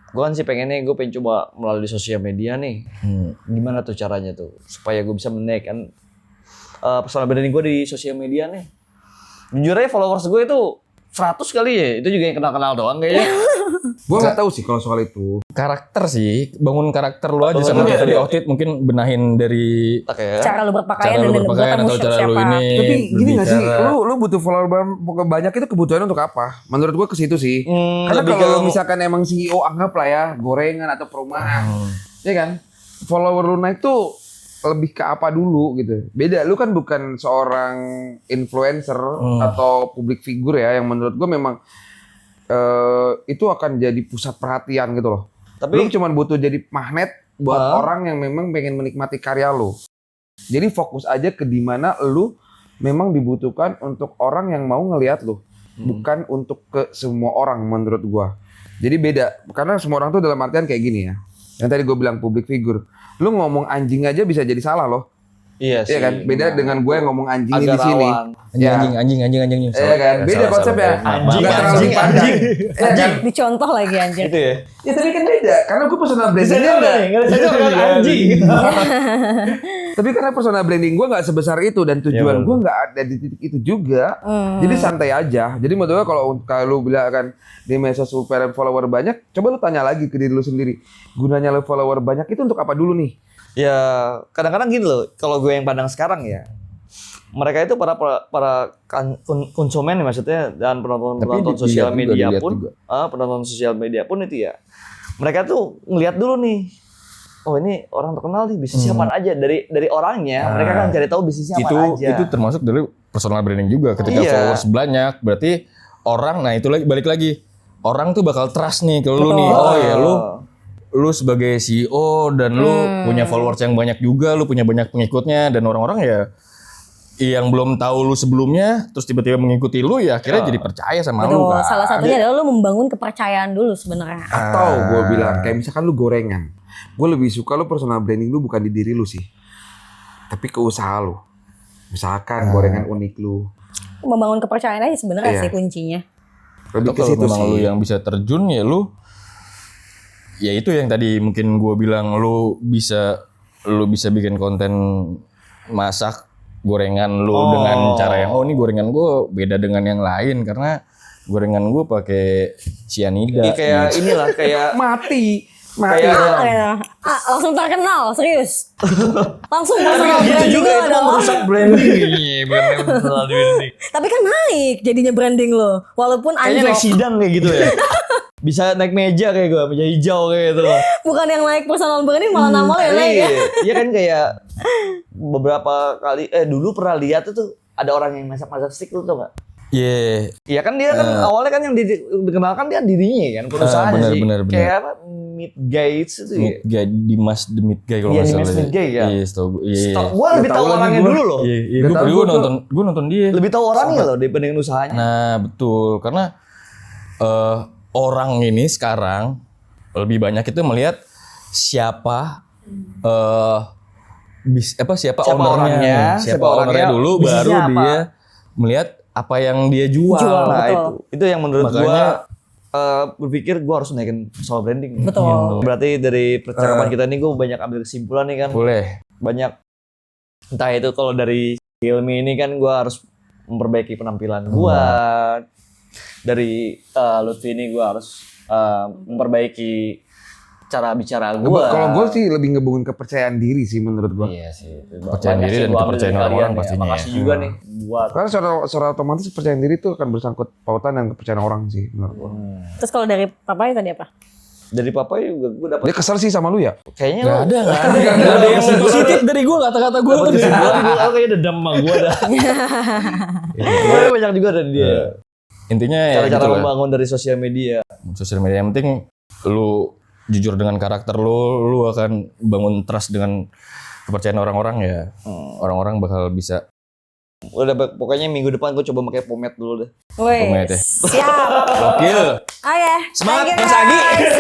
Gue kan sih pengennya gue pengen coba melalui sosial media nih. Gimana tuh caranya tuh supaya gue bisa menaikkan personal branding gue di sosial media nih. Jujur aja followers gue itu 100 kali ya. Itu juga yang kenal-kenal doang kayaknya. Gue nggak tahu sih kalau soal itu. karakter sih, bangun karakter lu aja sama kayak tadi outfit mungkin benahin dari Kayak Cara lu berpakaian cara lu dan berpakaian atau cara lu ini. Tapi gini nggak sih, berbicara. lu butuh follower banyak itu kebutuhan untuk apa? Menurut gue ke situ sih. Karena lebih kalau ke- misalkan emang CEO anggap lah ya gorengan atau perumahan, ya kan? Follower lu naik tuh lebih ke apa dulu gitu. Beda, lu kan bukan seorang influencer atau public figure ya, yang menurut gue memang itu akan jadi pusat perhatian gitu loh. Tapi Lu cuma butuh jadi magnet buat orang yang memang pengen menikmati karya lu. Jadi fokus aja ke dimana lu memang dibutuhkan untuk orang yang mau ngelihat lu, bukan untuk ke semua orang menurut gua. Jadi beda, karena semua orang tuh dalam artian kayak gini ya. Yang tadi gue bilang public figure, lu ngomong anjing aja bisa jadi salah loh. Iya sih. Iya kan? Beda dengan gue yang ngomong anjing di Agak sini. rawan. Ya. Anjing. Iya kan? Beda konsepnya. Anjing, Nggak terlalu anjing, panjang. anjing. Iya kan? Dicontoh lagi anjir. Gitu ya. Ya tapi kan beda. Karena gue personal brandingnya Enggak enggak. ada anjing. Tapi karena personal branding gue nggak sebesar itu dan tujuan gue nggak ada di titik itu juga. Jadi santai aja. Jadi menurut gue kalau lu bilang kan di medsos supaya follower banyak, coba lu tanya lagi ke diri lu sendiri. Gunanya lu follower banyak itu untuk apa dulu nih? Ya kadang-kadang gini loh, kalau gue yang pandang sekarang ya, mereka itu para konsumen maksudnya dan penonton sosial media pun, penonton sosial media pun itu ya, mereka tuh ngelihat dulu nih, oh ini orang terkenal nih bisnisnya apa aja dari orangnya, mereka kan cari tahu bisnisnya apa aja. Itu termasuk dari personal branding juga. Ketika Iya. followers banyak, berarti orang, nah itu lagi balik lagi, orang tuh bakal trust nih ke lu nih. Betul. Oh ya lu sebagai CEO dan lu punya followers yang banyak juga, lu punya banyak pengikutnya dan orang-orang ya yang belum tahu lu sebelumnya terus tiba-tiba mengikuti lu ya akhirnya jadi percaya sama lu Betul. kan. Salah satunya adalah lu membangun kepercayaan dulu sebenarnya. Atau gue bilang kayak misalkan lu gorengan, gue lebih suka lu personal branding lu bukan di diri lu sih, tapi ke usaha lu. Misalkan gorengan unik lu. Membangun kepercayaan aja sebenarnya Iya. sih kuncinya. Lebih ke Kalau situ memang sih. lu yang bisa terjun ya lu, ya itu yang tadi mungkin gue bilang lu bisa bikin konten masak gorengan lu dengan cara yang ini gorengan gue beda dengan yang lain karena gorengan gue pakai cyanida. Ini kayak inilah kayak Mati. Ah, langsung terkenal, serius. Langsung personal gitu branding juga lo itu adalah. merusak branding. Tapi kan naik jadinya branding lo, walaupun Kayaknya naik anjlok. sidang kayak gitu ya. Bisa naik meja kayak gue, meja hijau kayak gitu. Bukan yang naik personal branding malah nama lo yang naik ya. Iya kan kayak beberapa kali dulu pernah lihat tuh ada orang yang masak-masak stick lu tau gak? Iya. Iya kan dia kan awalnya kan yang dikenalkan dia dirinya kan perusahaan benar, sih. benar. Kayak apa? Meat Gates itu ya. Meat Guy, Dimas the Meat Guy kalau Iya, nggak Dimas salah. Meat Guy, kan? Iya, setahu gue. Iya. Gue lebih tahu tahu lagi orangnya gua. dulu loh. Iya, Udah tahu gua gue nonton dia. Lebih tahu orangnya loh dibandingin usahanya. Nah, betul. Karena orang ini sekarang lebih banyak itu melihat siapa siapa orangnya, ownernya, siapa orangnya, dulu bisnisnya baru apa. dia melihat apa yang dia jual. Nah betul. itu yang menurut Makanya- gua berpikir gua harus naikin soal branding. Betul. Berarti dari percakapan kita ini gua banyak ambil kesimpulan nih kan. Boleh. Banyak entah itu kalau dari Hilmi ini kan gua harus memperbaiki penampilan gua. Dari Lutfi ini gua harus memperbaiki cara bicara gua. Kalau gue sih lebih ngebangun kepercayaan diri sih menurut gue. Iya sih. Kepercayaan diri dan Gua ambil kepercayaan dari orang kalian pastinya Makasih ya. juga nih buat Karena secara otomatis kepercayaan diri itu akan bersangkut pautan dengan kepercayaan orang sih menurut gue. Terus kalau dari papa tadi apa? dari papa juga gua dapat Dia kesel sih sama lu ya? kayaknya Gak lu- ada yang positif dari gue kata-kata gue. Dapat kesimpulan gua kayaknya dendam sama gua dah. Gua banyak juga dari dia. Intinya ya Cara-cara gitu lah. membangun dari sosial media. Sosial media yang penting lu jujur dengan karakter lu akan bangun trust dengan kepercayaan orang-orang ya. Orang-orang bakal bisa Udah pokoknya minggu depan gua coba pakai pomade dulu deh. Woi, Pomade ya. siap. gokil. Oke. Semangat, Thank you, Mas Agi. guys.